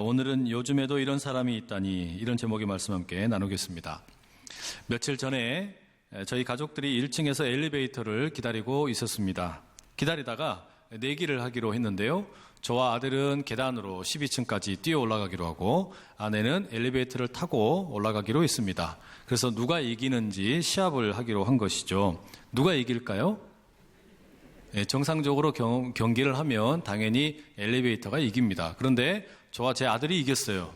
오늘은 요즘에도 이런 사람이 있다니, 이런 제목의 말씀 함께 나누겠습니다. 며칠 전에 저희 가족들이 1층에서 엘리베이터를 기다리고 있었습니다. 기다리다가 내기를 하기로 했는데요. 저와 아들은 계단으로 12층까지 뛰어 올라가기로 하고, 아내는 엘리베이터를 타고 올라가기로 했습니다. 그래서 누가 이기는지 시합을 하기로 한 것이죠. 누가 이길까요? 정상적으로 경기를 하면 당연히 엘리베이터가 이깁니다. 그런데 저와 제 아들이 이겼어요.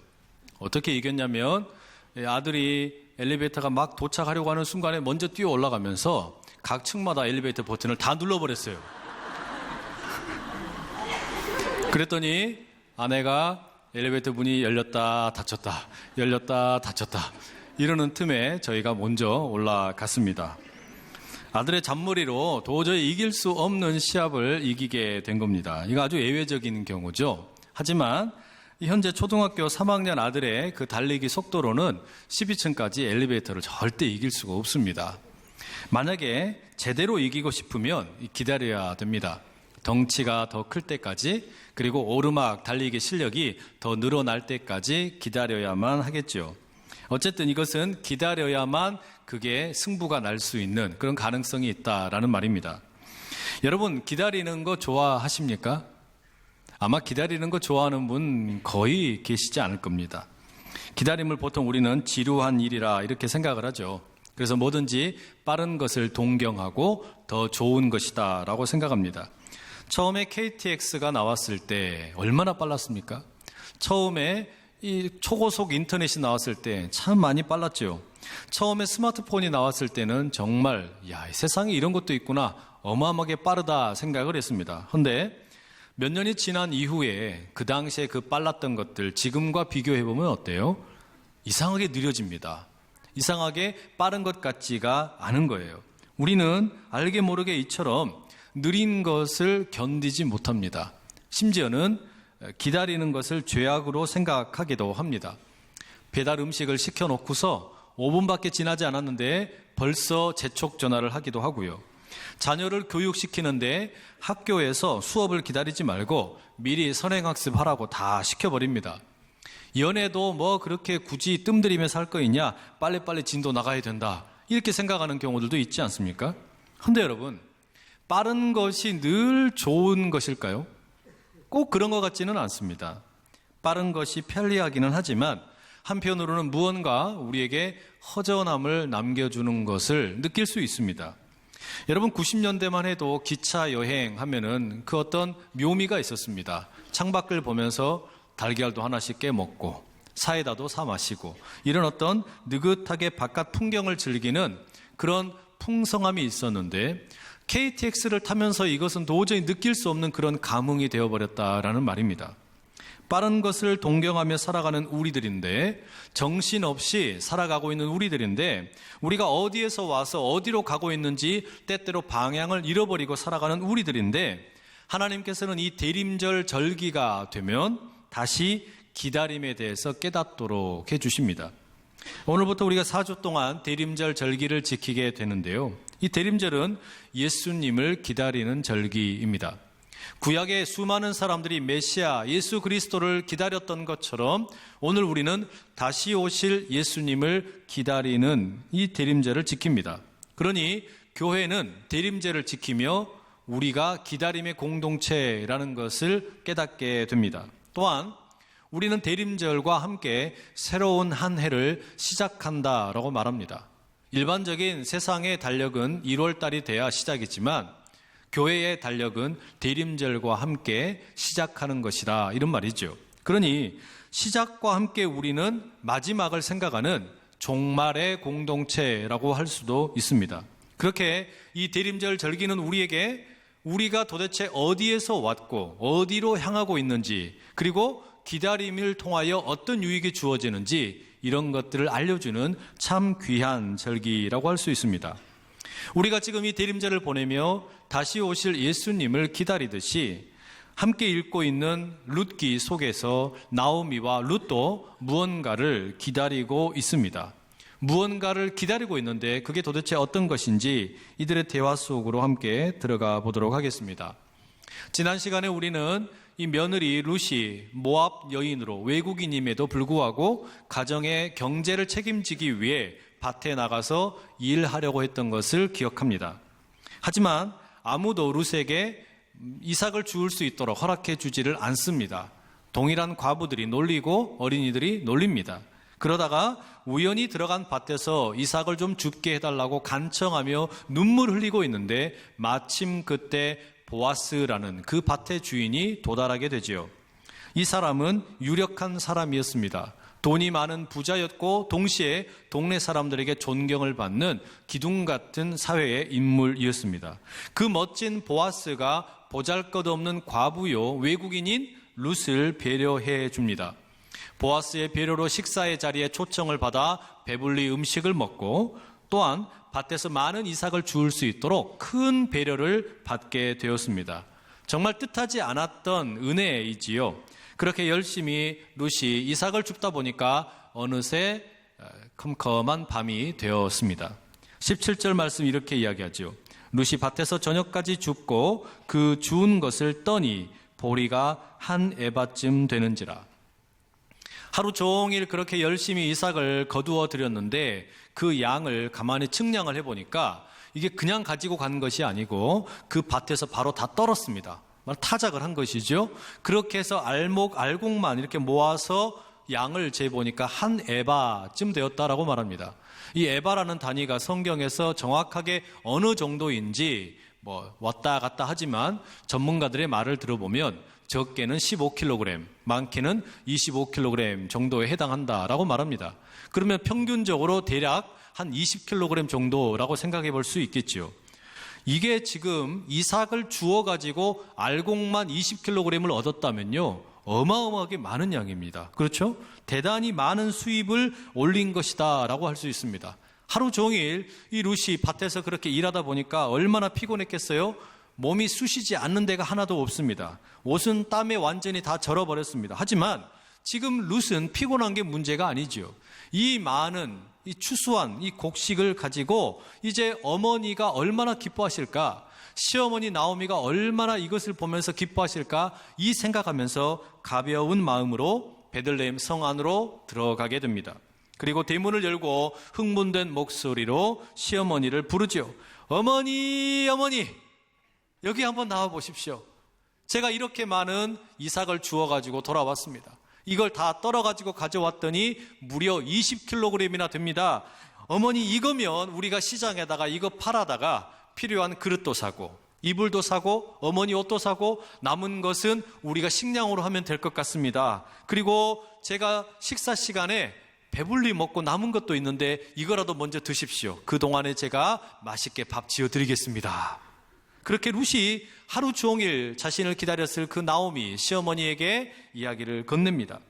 어떻게 이겼냐면, 아들이 엘리베이터가 막 도착하려고 하는 순간에 먼저 뛰어 올라가면서 각 층마다 엘리베이터 버튼을 다 눌러버렸어요. 그랬더니 아내가 엘리베이터 문이 열렸다 닫혔다 열렸다 닫혔다 이러는 틈에 저희가 먼저 올라갔습니다. 아들의 잔머리로 도저히 이길 수 없는 시합을 이기게 된 겁니다. 이거 아주 예외적인 경우죠. 하지만 현재 초등학교 3학년 아들의 그 달리기 속도로는 12층까지 엘리베이터를 절대 이길 수가 없습니다. 만약에 제대로 이기고 싶으면 기다려야 됩니다. 덩치가 더 클 때까지, 그리고 오르막 달리기 실력이 더 늘어날 때까지 기다려야만 하겠죠. 어쨌든 이것은 기다려야만 그게 승부가 날 수 있는 그런 가능성이 있다라는 말입니다. 여러분, 기다리는 거 좋아하십니까? 아마 기다리는 거 좋아하는 분 거의 계시지 않을 겁니다. 기다림을 보통 우리는 지루한 일이라 이렇게 생각을 하죠. 그래서 뭐든지 빠른 것을 동경하고 더 좋은 것이다 라고 생각합니다. 처음에 KTX가 나왔을 때 얼마나 빨랐습니까? 처음에 이 초고속 인터넷이 나왔을 때 참 많이 빨랐죠. 처음에 스마트폰이 나왔을 때는 정말 세상에 이런 것도 있구나, 어마어마하게 빠르다 생각을 했습니다. 그런데 몇 년이 지난 이후에 그 당시에 그 빨랐던 것들 지금과 비교해보면 어때요? 이상하게 느려집니다. 이상하게 빠른 것 같지가 않은 거예요. 우리는 알게 모르게 이처럼 느린 것을 견디지 못합니다. 심지어는 기다리는 것을 죄악으로 생각하기도 합니다. 배달 음식을 시켜놓고서 5분밖에 지나지 않았는데 벌써 재촉 전화를 하기도 하고요. 자녀를 교육시키는데 학교에서 수업을 기다리지 말고 미리 선행학습하라고 다 시켜버립니다. 연애도 뭐 그렇게 굳이 뜸들이면서 할 거 있냐, 빨리빨리 진도 나가야 된다, 이렇게 생각하는 경우들도 있지 않습니까? 근데 여러분, 빠른 것이 늘 좋은 것일까요? 꼭 그런 것 같지는 않습니다. 빠른 것이 편리하기는 하지만 한편으로는 무언가 우리에게 허전함을 남겨주는 것을 느낄 수 있습니다. 여러분, 90년대만 해도 기차 여행하면은 그 어떤 묘미가 있었습니다. 창밖을 보면서 달걀도 하나씩 깨먹고 사이다도 사 마시고 이런 어떤 느긋하게 바깥 풍경을 즐기는 그런 풍성함이 있었는데, KTX를 타면서 이것은 도저히 느낄 수 없는 그런 감흥이 되어버렸다라는 말입니다. 빠른 것을 동경하며 살아가는 우리들인데, 정신없이 살아가고 있는 우리들인데, 우리가 어디에서 와서 어디로 가고 있는지 때때로 방향을 잃어버리고 살아가는 우리들인데, 하나님께서는 이 대림절 절기가 되면 다시 기다림에 대해서 깨닫도록 해주십니다. 오늘부터 우리가 4주 동안 대림절 절기를 지키게 되는데요. 이 대림절은 예수님을 기다리는 절기입니다. 구약의 수많은 사람들이 메시아 예수 그리스도를 기다렸던 것처럼 오늘 우리는 다시 오실 예수님을 기다리는 이 대림절을 지킵니다. 그러니 교회는 대림절을 지키며 우리가 기다림의 공동체라는 것을 깨닫게 됩니다. 또한 우리는 대림절과 함께 새로운 한 해를 시작한다라고 말합니다. 일반적인 세상의 달력은 1월 달이 돼야 시작이지만 교회의 달력은 대림절과 함께 시작하는 것이다, 이런 말이죠. 그러니 시작과 함께 우리는 마지막을 생각하는 종말의 공동체라고 할 수도 있습니다. 그렇게 이 대림절 절기는 우리에게 우리가 도대체 어디에서 왔고 어디로 향하고 있는지, 그리고 기다림을 통하여 어떤 유익이 주어지는지 이런 것들을 알려주는 참 귀한 절기라고 할 수 있습니다. 우리가 지금 이 대림절을 보내며 다시 오실 예수님을 기다리듯이 함께 읽고 있는 룻기 속에서 나오미와 룻도 무언가를 기다리고 있습니다. 무언가를 기다리고 있는데 그게 도대체 어떤 것인지 이들의 대화 속으로 함께 들어가 보도록 하겠습니다. 지난 시간에 우리는 이 며느리 룻이 모압 여인으로 외국인임에도 불구하고 가정의 경제를 책임지기 위해 밭에 나가서 일하려고 했던 것을 기억합니다. 하지만 아무도 룻에게 이삭을 주울 수 있도록 허락해 주지를 않습니다. 동일한 과부들이 놀리고 어린이들이 놀립니다. 그러다가 우연히 들어간 밭에서 이삭을 좀 줍게 해달라고 간청하며 눈물 흘리고 있는데 마침 그때 보아스라는 그 밭의 주인이 도달하게 되지요. 이 사람은 유력한 사람이었습니다. 돈이 많은 부자였고 동시에 동네 사람들에게 존경을 받는 기둥 같은 사회의 인물이었습니다. 그 멋진 보아스가 보잘것없는 과부요 외국인인 룻을 배려해 줍니다. 보아스의 배려로 식사의 자리에 초청을 받아 배불리 음식을 먹고 또한 밭에서 많은 이삭을 주울 수 있도록 큰 배려를 받게 되었습니다. 정말 뜻하지 않았던 은혜이지요. 그렇게 열심히 룻이 이삭을 줍다 보니까 어느새 컴컴한 밤이 되었습니다. 17절 말씀 이렇게 이야기하죠. 룻이 밭에서 저녁까지 줍고 그 주운 것을 떠니 보리가 한 에바쯤 되는지라. 하루 종일 그렇게 열심히 이삭을 거두어 드렸는데 그 양을 가만히 측량을 해보니까 이게 그냥 가지고 간 것이 아니고 그 밭에서 바로 다 떨었습니다. 타작을 한 것이죠. 그렇게 해서 알곡만 이렇게 모아서 양을 재보니까 한 에바쯤 되었다라고 말합니다. 이 에바라는 단위가 성경에서 정확하게 어느 정도인지 왔다 갔다 하지만 전문가들의 말을 들어보면 적게는 15kg, 많게는 25kg 정도에 해당한다라고 말합니다. 그러면 평균적으로 대략 한 20kg 정도라고 생각해 볼 수 있겠죠. 이게 지금 이삭을 주워가지고 알곡만 20kg을 얻었다면요, 어마어마하게 많은 양입니다. 그렇죠? 대단히 많은 수입을 올린 것이다 라고 할 수 있습니다. 하루 종일 이 룻이 밭에서 그렇게 일하다 보니까 얼마나 피곤했겠어요? 몸이 쑤시지 않는 데가 하나도 없습니다. 옷은 땀에 완전히 다 절어버렸습니다. 하지만 지금 룻은 피곤한 게 문제가 아니죠. 이 많은 이 추수한 이 곡식을 가지고 이제 어머니가 얼마나 기뻐하실까, 시어머니 나오미가 얼마나 이것을 보면서 기뻐하실까, 이 생각하면서 가벼운 마음으로 베들레헴 성 안으로 들어가게 됩니다. 그리고 대문을 열고 흥분된 목소리로 시어머니를 부르죠. 어머니, 어머니, 여기 한번 나와 보십시오. 제가 이렇게 많은 이삭을 주워가지고 돌아왔습니다. 이걸 다 떨어가지고 가져왔더니 무려 20kg이나 됩니다. 어머니, 이거면 우리가 시장에다가 이거 팔아다가 필요한 그릇도 사고 이불도 사고 어머니 옷도 사고 남은 것은 우리가 식량으로 하면 될 것 같습니다. 그리고 제가 식사 시간에 배불리 먹고 남은 것도 있는데 이거라도 먼저 드십시오. 그동안에 제가 맛있게 밥 지어드리겠습니다. 그렇게 룻이 하루 종일 자신을 기다렸을 그 나오미 시어머니에게 이야기를 건넵니다.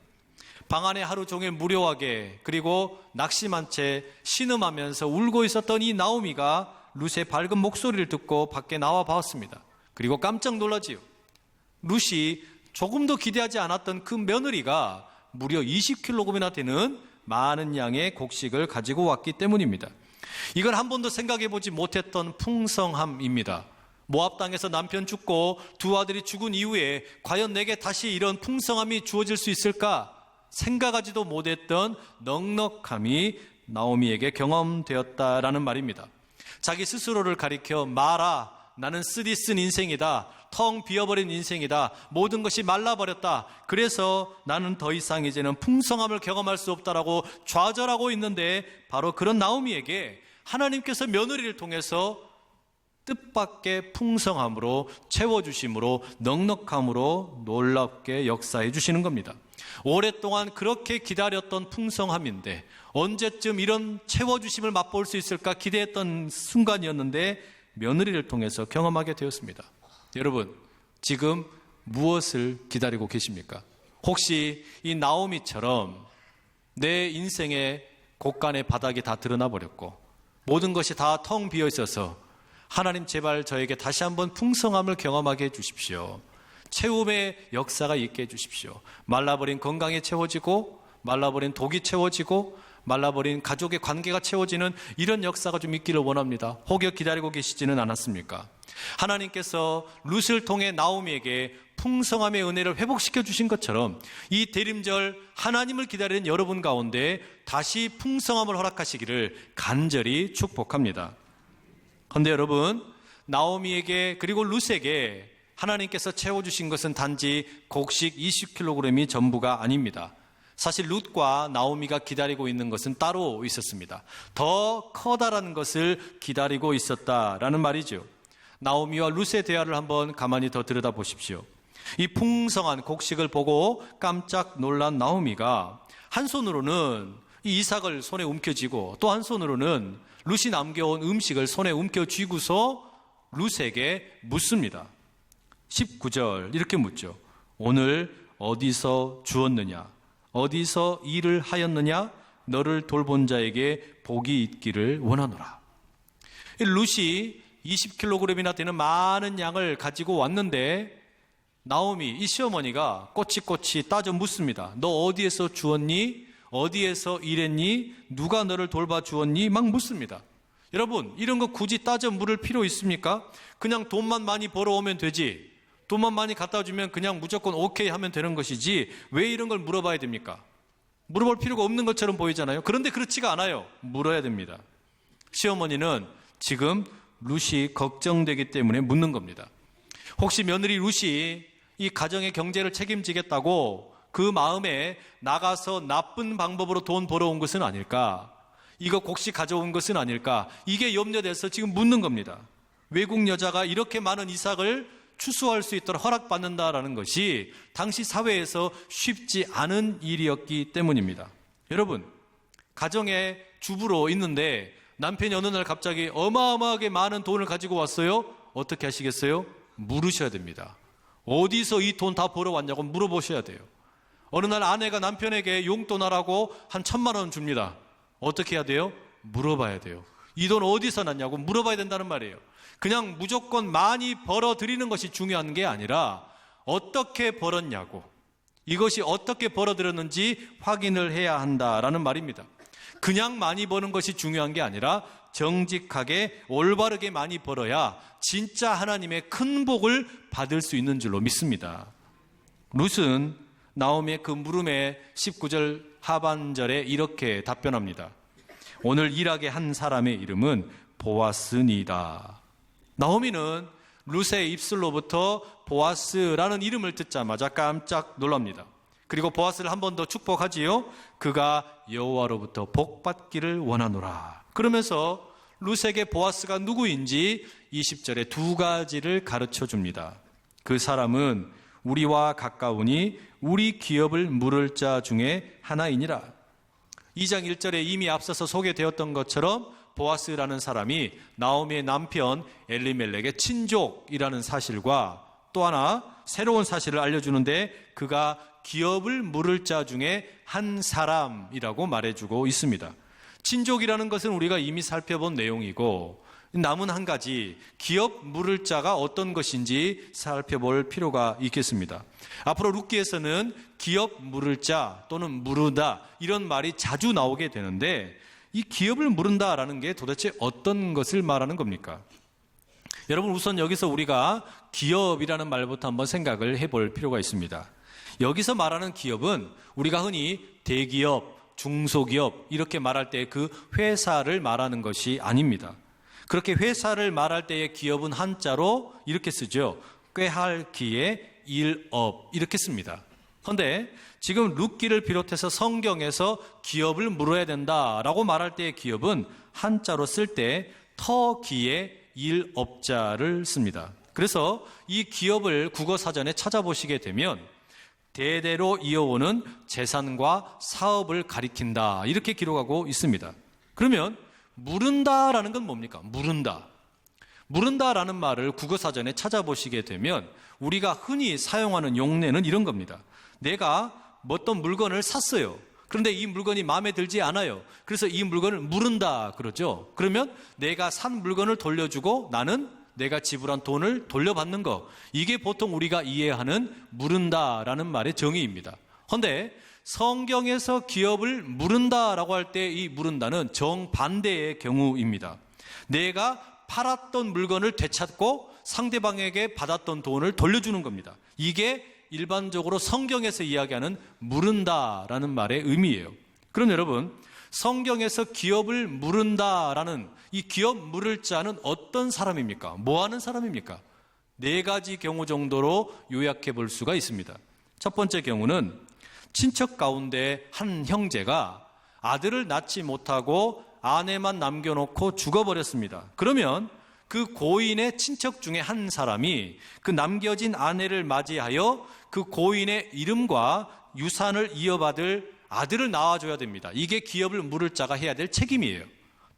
방 안에 하루 종일 무료하게 그리고 낙심한 채 신음하면서 울고 있었던 이 나오미가 룻의 밝은 목소리를 듣고 밖에 나와 봤습니다. 그리고 깜짝 놀라지요. 룻이 조금도 기대하지 않았던 그 며느리가 무려 20kg이나 되는 많은 양의 곡식을 가지고 왔기 때문입니다. 이건 한 번도 생각해 보지 못했던 풍성함입니다. 모압 땅에서 남편 죽고 두 아들이 죽은 이후에 과연 내게 다시 이런 풍성함이 주어질 수 있을까 생각하지도 못했던 넉넉함이 나오미에게 경험되었다라는 말입니다. 자기 스스로를 가리켜 마라, 나는 쓰디쓴 인생이다, 텅 비어버린 인생이다, 모든 것이 말라버렸다, 그래서 나는 더 이상 이제는 풍성함을 경험할 수 없다라고 좌절하고 있는데, 바로 그런 나오미에게 하나님께서 며느리를 통해서 뜻밖의 풍성함으로 채워주심으로 넉넉함으로 놀랍게 역사해 주시는 겁니다. 오랫동안 그렇게 기다렸던 풍성함인데 언제쯤 이런 채워주심을 맛볼 수 있을까 기대했던 순간이었는데 며느리를 통해서 경험하게 되었습니다. 여러분, 지금 무엇을 기다리고 계십니까? 혹시 이 나오미처럼 내 인생의 곳간의 바닥이 다 드러나 버렸고 모든 것이 다 텅 비어 있어서 하나님 제발 저에게 다시 한번 풍성함을 경험하게 해주십시오. 채움의 역사가 있게 해주십시오. 말라버린 건강이 채워지고 말라버린 독이 채워지고 말라버린 가족의 관계가 채워지는 이런 역사가 좀 있기를 원합니다. 혹여 기다리고 계시지는 않았습니까? 하나님께서 룻을 통해 나오미에게 풍성함의 은혜를 회복시켜 주신 것처럼 이 대림절 하나님을 기다리는 여러분 가운데 다시 풍성함을 허락하시기를 간절히 축복합니다. 그런데 여러분, 나오미에게 그리고 룻에게 하나님께서 채워주신 것은 단지 곡식 20kg이 전부가 아닙니다. 사실 룻과 나오미가 기다리고 있는 것은 따로 있었습니다. 더 커다란 것을 기다리고 있었다라는 말이죠. 나오미와 룻의 대화를 한번 가만히 더 들여다보십시오. 이 풍성한 곡식을 보고 깜짝 놀란 나오미가 한 손으로는 이 이삭을 손에 움켜쥐고 또 한 손으로는 룻이 남겨온 음식을 손에 움켜쥐고서 룻에게 묻습니다. 19절 이렇게 묻죠. 오늘 어디서 주었느냐? 어디서 일을 하였느냐? 너를 돌본 자에게 복이 있기를 원하노라. 룻이 20kg이나 되는 많은 양을 가지고 왔는데 나오미, 이 시어머니가 꼬치꼬치 따져 묻습니다. 너 어디에서 주었니? 어디에서 일했니? 누가 너를 돌봐 주었니? 막 묻습니다. 여러분, 이런 거 굳이 따져 물을 필요 있습니까? 그냥 돈만 많이 벌어오면 되지. 돈만 많이 갖다 주면 그냥 무조건 오케이 하면 되는 것이지 왜 이런 걸 물어봐야 됩니까? 물어볼 필요가 없는 것처럼 보이잖아요. 그런데 그렇지가 않아요. 물어야 됩니다. 시어머니는 지금 룻이 걱정되기 때문에 묻는 겁니다. 혹시 며느리 룻이 이 가정의 경제를 책임지겠다고 그 마음에 나가서 나쁜 방법으로 돈 벌어온 것은 아닐까? 이거 곡식 가져온 것은 아닐까? 이게 염려돼서 지금 묻는 겁니다. 외국 여자가 이렇게 많은 이삭을 추수할 수 있도록 허락받는다라는 것이 당시 사회에서 쉽지 않은 일이었기 때문입니다. 여러분, 가정의 주부로 있는데 남편이 어느 날 갑자기 어마어마하게 많은 돈을 가지고 왔어요? 어떻게 하시겠어요? 물으셔야 됩니다. 어디서 이 돈 다 벌어왔냐고 물어보셔야 돼요. 어느 날 아내가 남편에게 용돈하라고 한 1,000만 원 줍니다. 어떻게 해야 돼요? 물어봐야 돼요. 이 돈 어디서 났냐고 물어봐야 된다는 말이에요. 그냥 무조건 많이 벌어들이는 것이 중요한 게 아니라 어떻게 벌었냐고, 이것이 어떻게 벌어들였는지 확인을 해야 한다라는 말입니다. 그냥 많이 버는 것이 중요한 게 아니라 정직하게 올바르게 많이 벌어야 진짜 하나님의 큰 복을 받을 수 있는 줄로 믿습니다. 룻은 나오미의 그 물음에 19절 하반절에 이렇게 답변합니다. 오늘 일하게 한 사람의 이름은 보아스니다. 나오미는 룻의 입술로부터 보아스라는 이름을 듣자마자 깜짝 놀랍니다. 그리고 보아스를 한 번 더 축복하지요. 그가 여호와로부터 복 받기를 원하노라. 그러면서 룻에게 보아스가 누구인지 20절에 두 가지를 가르쳐 줍니다. 그 사람은 우리와 가까우니 우리 기업을 물을 자 중에 하나이니라. 2장 1절에 이미 앞서서 소개되었던 것처럼 보아스라는 사람이 나오미의 남편 엘리멜렉의 친족이라는 사실과 또 하나 새로운 사실을 알려주는데 그가 기업을 물을 자 중에 한 사람이라고 말해주고 있습니다. 친족이라는 것은 우리가 이미 살펴본 내용이고 남은 한 가지 기업 물을 자가 어떤 것인지 살펴볼 필요가 있겠습니다. 앞으로 룻기에서는 기업 물을 자 또는 무르다 이런 말이 자주 나오게 되는데 이 기업을 무른다라는 게 도대체 어떤 것을 말하는 겁니까? 여러분, 우선 여기서 우리가 기업이라는 말부터 한번 생각을 해볼 필요가 있습니다. 여기서 말하는 기업은 우리가 흔히 대기업, 중소기업 이렇게 말할 때 그 회사를 말하는 것이 아닙니다. 그렇게 회사를 말할 때의 기업은 한자로 이렇게 쓰죠. 꾀할기의 일업 이렇게 씁니다. 그런데 지금 룻기를 비롯해서 성경에서 기업을 물어야 된다라고 말할 때의 기업은 한자로 쓸 때 터기의 일업자를 씁니다. 그래서 이 기업을 국어사전에 찾아보시게 되면 대대로 이어오는 재산과 사업을 가리킨다 이렇게 기록하고 있습니다. 그러면 무른다라는 건 뭡니까? 무른다라는 말을 국어사전에 찾아보시게 되면 우리가 흔히 사용하는 용례는 이런 겁니다. 내가 어떤 물건을 샀어요. 그런데 이 물건이 마음에 들지 않아요. 그래서 이 물건을 무른다 그러죠. 그러면 내가 산 물건을 돌려주고 나는 내가 지불한 돈을 돌려받는 거, 이게 보통 우리가 이해하는 무른다라는 말의 정의입니다. 그런데 성경에서 기업을 무른다라고 할 때 이 무른다는 정반대의 경우입니다. 내가 팔았던 물건을 되찾고 상대방에게 받았던 돈을 돌려주는 겁니다. 이게 일반적으로 성경에서 이야기하는 물은다라는 말의 의미예요. 그럼 여러분, 성경에서 기업을 물은다라는 이 기업 물을 자는 어떤 사람입니까? 뭐 하는 사람입니까? 네 가지 경우 정도로 요약해 볼 수가 있습니다. 첫 번째 경우는 친척 가운데 한 형제가 아들을 낳지 못하고 아내만 남겨놓고 죽어버렸습니다. 그러면 그 고인의 친척 중에 한 사람이 그 남겨진 아내를 맞이하여 그 고인의 이름과 유산을 이어받을 아들을 낳아줘야 됩니다. 이게 기업을 물을 자가 해야 될 책임이에요.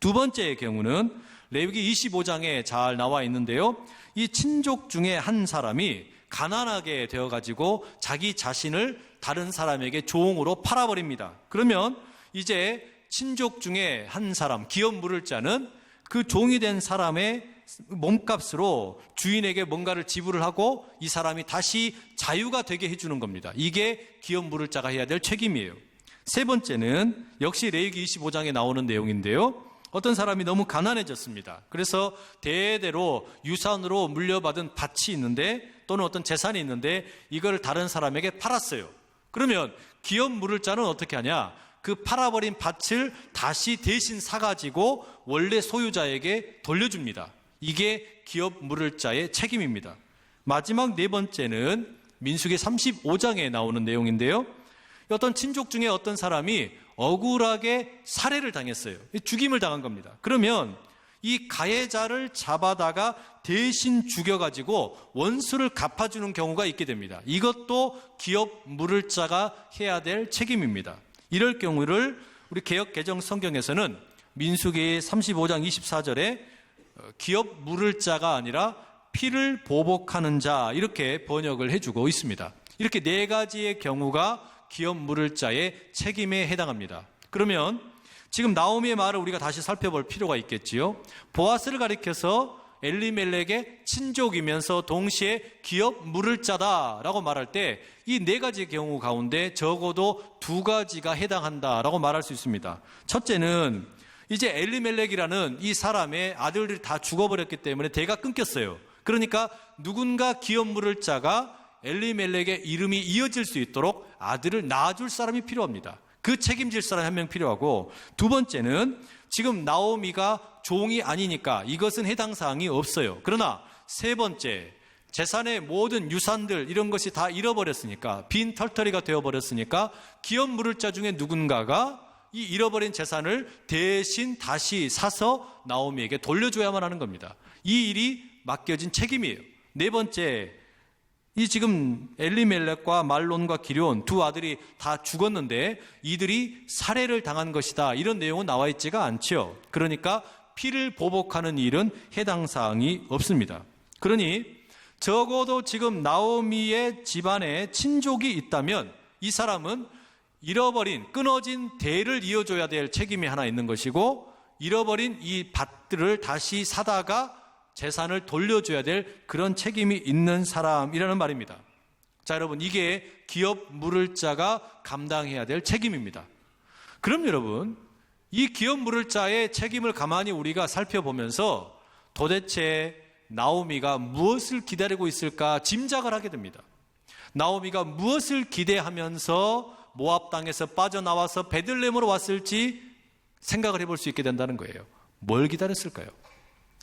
두 번째의 경우는 레위기 25장에 잘 나와 있는데요. 이 친족 중에 한 사람이 가난하게 되어가지고 자기 자신을 다른 사람에게 종으로 팔아버립니다. 그러면 이제 친족 중에 한 사람, 기업 물을 자는 그 종이 된 사람의 몸값으로 주인에게 뭔가를 지불을 하고 이 사람이 다시 자유가 되게 해주는 겁니다. 이게 기업 물을 자가 해야 될 책임이에요. 세 번째는 역시 레위기 25장에 나오는 내용인데요. 어떤 사람이 너무 가난해졌습니다. 그래서 대대로 유산으로 물려받은 밭이 있는데 또는 어떤 재산이 있는데 이걸 다른 사람에게 팔았어요. 그러면 기업 물을 자는 어떻게 하냐? 그 팔아버린 밭을 다시 대신 사가지고 원래 소유자에게 돌려줍니다. 이게 기업 물을 자의 책임입니다. 마지막 네 번째는 민수기 35장에 나오는 내용인데요. 어떤 친족 중에 어떤 사람이 억울하게 살해를 당했어요. 죽임을 당한 겁니다. 그러면 이 가해자를 잡아다가 대신 죽여가지고 원수를 갚아주는 경우가 있게 됩니다. 이것도 기업 물을 자가 해야 될 책임입니다. 이럴 경우를 우리 개역 개정 성경에서는 민수기 35장 24절에 기업 물을 자가 아니라 피를 보복하는 자 이렇게 번역을 해주고 있습니다. 이렇게 네 가지의 경우가 기업 물을 자의 책임에 해당합니다. 그러면 지금 나오미의 말을 우리가 다시 살펴볼 필요가 있겠지요. 보아스를 가리켜서 엘리멜렉의 친족이면서 동시에 기업 물을 자다라고 말할 때 이 네 가지 경우 가운데 적어도 두 가지가 해당한다라고 말할 수 있습니다. 첫째는 이제 엘리멜렉이라는 이 사람의 아들들이 다 죽어버렸기 때문에 대가 끊겼어요. 그러니까 누군가 기업 물을 자가 엘리멜렉의 이름이 이어질 수 있도록 아들을 낳아줄 사람이 필요합니다. 그 책임질 사람이 한 명 필요하고, 두 번째는 지금 나오미가 종이 아니니까 이것은 해당 사항이 없어요. 그러나 세 번째, 재산의 모든 유산들 이런 것이 다 잃어버렸으니까, 빈 털터리가 되어버렸으니까 기업 물을 자 중에 누군가가 이 잃어버린 재산을 대신 다시 사서 나오미에게 돌려줘야만 하는 겁니다. 이 일이 맡겨진 책임이에요. 네 번째, 이 지금 엘리멜렉과 말론과 기럧 두 아들이 다 죽었는데 이들이 살해를 당한 것이다, 이런 내용은 나와 있지가 않죠. 그러니까 피를 보복하는 일은 해당 사항이 없습니다. 그러니 적어도 지금 나오미의 집안에 친족이 있다면 이 사람은 잃어버린, 끊어진 대를 이어줘야 될 책임이 하나 있는 것이고, 잃어버린 이 밭들을 다시 사다가 재산을 돌려줘야 될 그런 책임이 있는 사람이라는 말입니다. 자, 여러분, 이게 기업 물을 자가 감당해야 될 책임입니다. 그럼 여러분, 이 기업 물을 자의 책임을 가만히 우리가 살펴보면서 도대체 나오미가 무엇을 기다리고 있을까 짐작을 하게 됩니다. 나오미가 무엇을 기대하면서 모압 땅에서 빠져나와서 베들레헴으로 왔을지 생각을 해볼 수 있게 된다는 거예요. 뭘 기다렸을까요?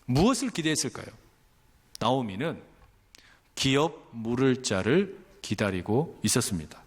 무엇을 기대했을까요? 나오미는 기업 물을 자를 기다리고 있었습니다.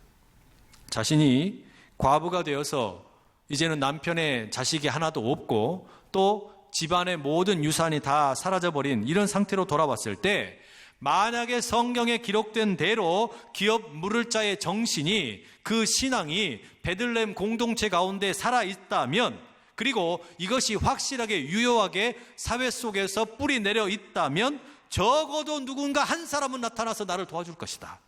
자신이 과부가 되어서 이제는 남편의 자식이 하나도 없고 또 집안의 모든 유산이 다 사라져버린 이런 상태로 돌아왔을 때, 만약에 성경에 기록된 대로 기업 물을 자의 정신이, 그 신앙이 베들레헴 공동체 가운데 살아있다면, 그리고 이것이 확실하게 유효하게 사회 속에서 뿌리 내려 있다면 적어도 누군가 한 사람은 나타나서 나를 도와줄 것이다.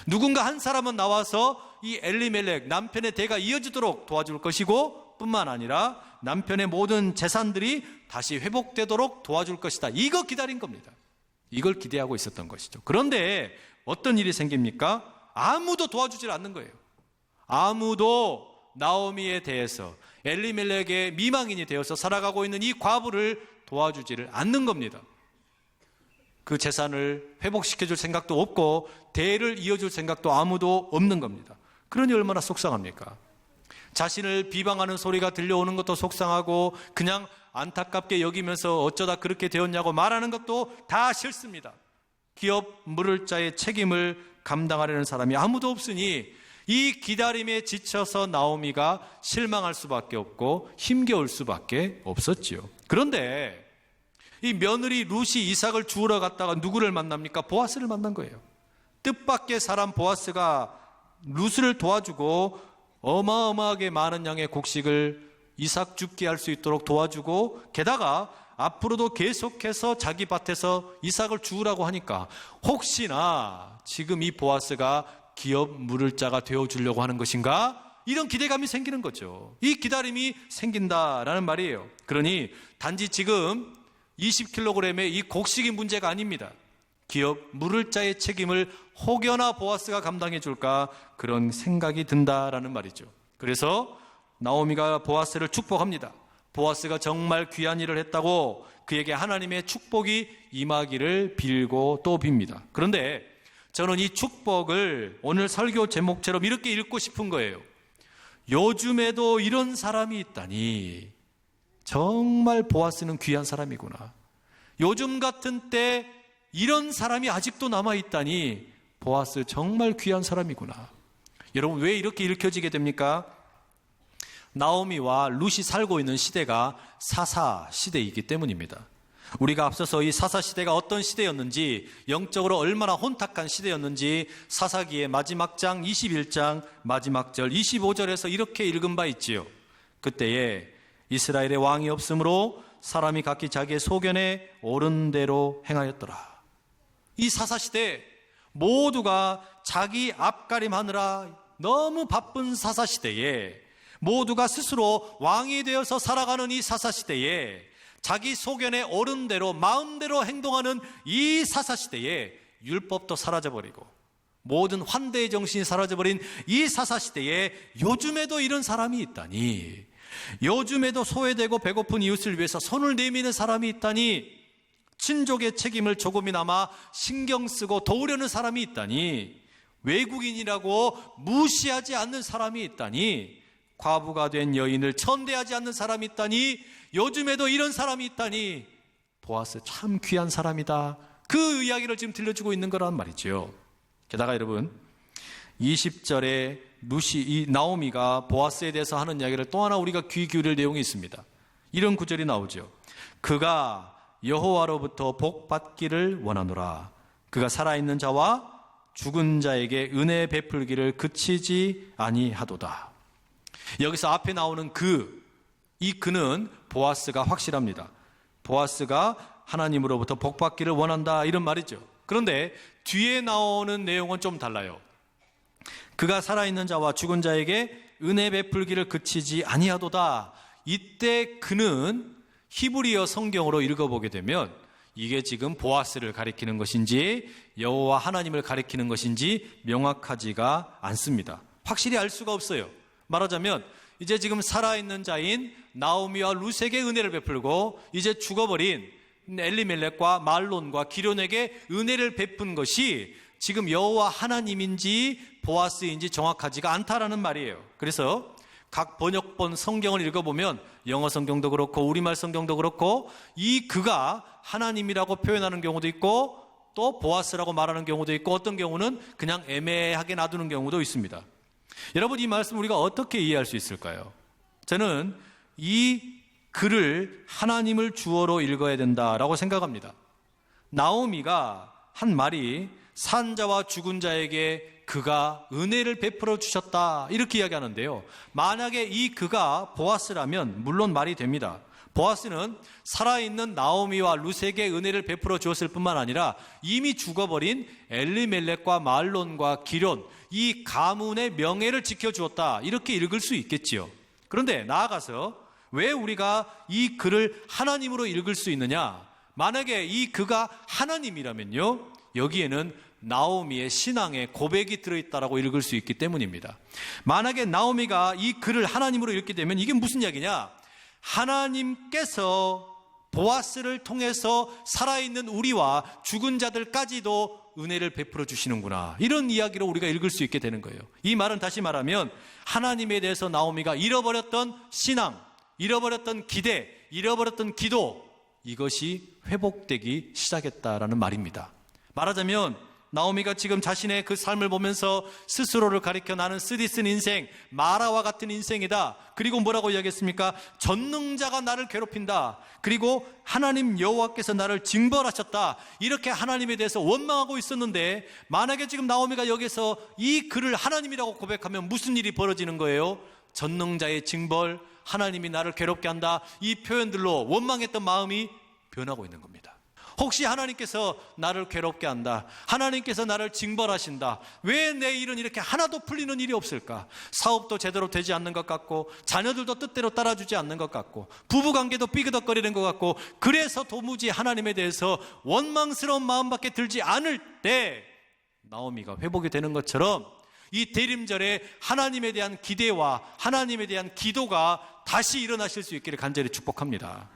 누군가 한 사람은 나와서 이 엘리멜렉 남편의 대가 이어지도록 도와줄 것이고, 뿐만 아니라 남편의 모든 재산들이 다시 회복되도록 도와줄 것이다. 이거 기다린 겁니다. 이걸 기대하고 있었던 것이죠. 그런데 어떤 일이 생깁니까? 아무도 도와주질 않는 거예요. 아무도 나오미에 대해서, 엘리멜렉의 미망인이 되어서 살아가고 있는 이 과부를 도와주지를 않는 겁니다. 그 재산을 회복시켜줄 생각도 없고 대를 이어줄 생각도 아무도 없는 겁니다. 그러니 얼마나 속상합니까? 자신을 비방하는 소리가 들려오는 것도 속상하고 그냥 안타깝게 여기면서 어쩌다 그렇게 되었냐고 말하는 것도 다 싫습니다. 기업 물을 자의 책임을 감당하려는 사람이 아무도 없으니 이 기다림에 지쳐서 나오미가 실망할 수밖에 없고 힘겨울 수밖에 없었지요. 그런데 이 며느리 룻이 이삭을 주우러 갔다가 누구를 만납니까? 보아스를 만난 거예요. 뜻밖의 사람 보아스가 룻을 도와주고 어마어마하게 많은 양의 곡식을 이삭 줍게 할 수 있도록 도와주고 게다가 앞으로도 계속해서 자기 밭에서 이삭을 주우라고 하니까 혹시나 지금 이 보아스가 기업 물을 자가 되어주려고 하는 것인가? 이런 기대감이 생기는 거죠. 이 기다림이 생긴다라는 말이에요. 그러니 단지 지금 20kg의 이 곡식이 문제가 아닙니다. 기업 물을 자의 책임을 혹여나 보아스가 감당해 줄까 그런 생각이 든다라는 말이죠. 그래서 나오미가 보아스를 축복합니다. 보아스가 정말 귀한 일을 했다고 그에게 하나님의 축복이 임하기를 빌고 또 빕니다. 그런데 저는 이 축복을 오늘 설교 제목처럼 이렇게 읽고 싶은 거예요. 요즘에도 이런 사람이 있다니 정말 보아스는 귀한 사람이구나. 요즘 같은 때 이런 사람이 아직도 남아있다니 보아스 정말 귀한 사람이구나. 여러분 왜 이렇게 읽혀지게 됩니까? 나오미와 룻이 살고 있는 시대가 사사 시대이기 때문입니다. 우리가 앞서서 이 사사 시대가 어떤 시대였는지, 영적으로 얼마나 혼탁한 시대였는지 사사기의 마지막 장 21장 마지막 절 25절에서 이렇게 읽은 바 있지요. 그때에 이스라엘의 왕이 없으므로 사람이 각기 자기의 소견에 옳은 대로 행하였더라. 이 사사시대 모두가 자기 앞가림하느라 너무 바쁜 사사시대에, 모두가 스스로 왕이 되어서 살아가는 이 사사시대에, 자기 소견에 옳은 대로 마음대로 행동하는 이 사사시대에 율법도 사라져버리고 모든 환대의 정신이 사라져버린 이 사사시대에 요즘에도 이런 사람이 있다니, 요즘에도 소외되고 배고픈 이웃을 위해서 손을 내미는 사람이 있다니, 친족의 책임을 조금이나마 신경 쓰고 도우려는 사람이 있다니, 외국인이라고 무시하지 않는 사람이 있다니, 과부가 된 여인을 천대하지 않는 사람이 있다니, 요즘에도 이런 사람이 있다니, 보아스 참 귀한 사람이다. 그 이야기를 지금 들려주고 있는 거란 말이죠. 게다가 여러분 20절에 룻이, 이 나오미가 보아스에 대해서 하는 이야기를 또 하나 우리가 귀 기울일 내용이 있습니다. 이런 구절이 나오죠. 그가 여호와로부터 복 받기를 원하노라. 그가 살아있는 자와 죽은 자에게 은혜 베풀기를 그치지 아니하도다. 여기서 앞에 나오는 이 그는 보아스가 확실합니다. 보아스가 하나님으로부터 복 받기를 원한다, 이런 말이죠. 그런데 뒤에 나오는 내용은 좀 달라요. 그가 살아있는 자와 죽은 자에게 은혜 베풀기를 그치지 아니하도다. 이때 그는 히브리어 성경으로 읽어보게 되면 이게 지금 보아스를 가리키는 것인지 여호와 하나님을 가리키는 것인지 명확하지가 않습니다. 확실히 알 수가 없어요. 말하자면 이제 지금 살아있는 자인 나오미와 룻에게 은혜를 베풀고 이제 죽어버린 엘리멜렉과 말론과 기련에게 은혜를 베푼 것이 지금 여호와 하나님인지 보아스인지 정확하지가 않다라는 말이에요. 그래서 각 번역본 성경을 읽어보면 영어 성경도 그렇고 우리말 성경도 그렇고 이 그가 하나님이라고 표현하는 경우도 있고 또 보아스라고 말하는 경우도 있고 어떤 경우는 그냥 애매하게 놔두는 경우도 있습니다. 여러분 이 말씀 우리가 어떻게 이해할 수 있을까요? 저는 이 글을 하나님을 주어로 읽어야 된다라고 생각합니다. 나오미가 한 말이 산자와 죽은 자에게 그가 은혜를 베풀어 주셨다 이렇게 이야기하는데요. 만약에 이 그가 보아스라면 물론 말이 됩니다. 보아스는 살아있는 나오미와 룻에게 은혜를 베풀어 주었을 뿐만 아니라 이미 죽어버린 엘리멜렉과 말론과 기련 이 가문의 명예를 지켜주었다 이렇게 읽을 수 있겠지요. 그런데 나아가서 왜 우리가 이 글을 하나님으로 읽을 수 있느냐? 만약에 이 그가 하나님이라면요, 여기에는 나오미의 신앙의 고백이 들어있다라고 읽을 수 있기 때문입니다. 만약에 나오미가 이 글을 하나님으로 읽게 되면 이게 무슨 이야기냐? 하나님께서 보아스를 통해서 살아있는 우리와 죽은 자들까지도 은혜를 베풀어 주시는구나, 이런 이야기로 우리가 읽을 수 있게 되는 거예요. 이 말은 다시 말하면 하나님에 대해서 나오미가 잃어버렸던 신앙, 잃어버렸던 기대, 잃어버렸던 기도, 이것이 회복되기 시작했다라는 말입니다. 말하자면 나오미가 지금 자신의 그 삶을 보면서 스스로를 가리켜 나는 쓰디쓴 인생, 마라와 같은 인생이다. 그리고 뭐라고 이야기했습니까? 전능자가 나를 괴롭힌다. 그리고 하나님 여호와께서 나를 징벌하셨다. 이렇게 하나님에 대해서 원망하고 있었는데, 만약에 지금 나오미가 여기서 이 글을 하나님이라고 고백하면 무슨 일이 벌어지는 거예요? 전능자의 징벌, 하나님이 나를 괴롭게 한다, 이 표현들로 원망했던 마음이 변하고 있는 겁니다. 혹시 하나님께서 나를 괴롭게 한다, 하나님께서 나를 징벌하신다, 왜 내 일은 이렇게 하나도 풀리는 일이 없을까? 사업도 제대로 되지 않는 것 같고, 자녀들도 뜻대로 따라주지 않는 것 같고, 부부관계도 삐그덕거리는 것 같고, 그래서 도무지 하나님에 대해서 원망스러운 마음밖에 들지 않을 때 나오미가 회복이 되는 것처럼 이 대림절에 하나님에 대한 기대와 하나님에 대한 기도가 다시 일어나실 수 있기를 간절히 축복합니다.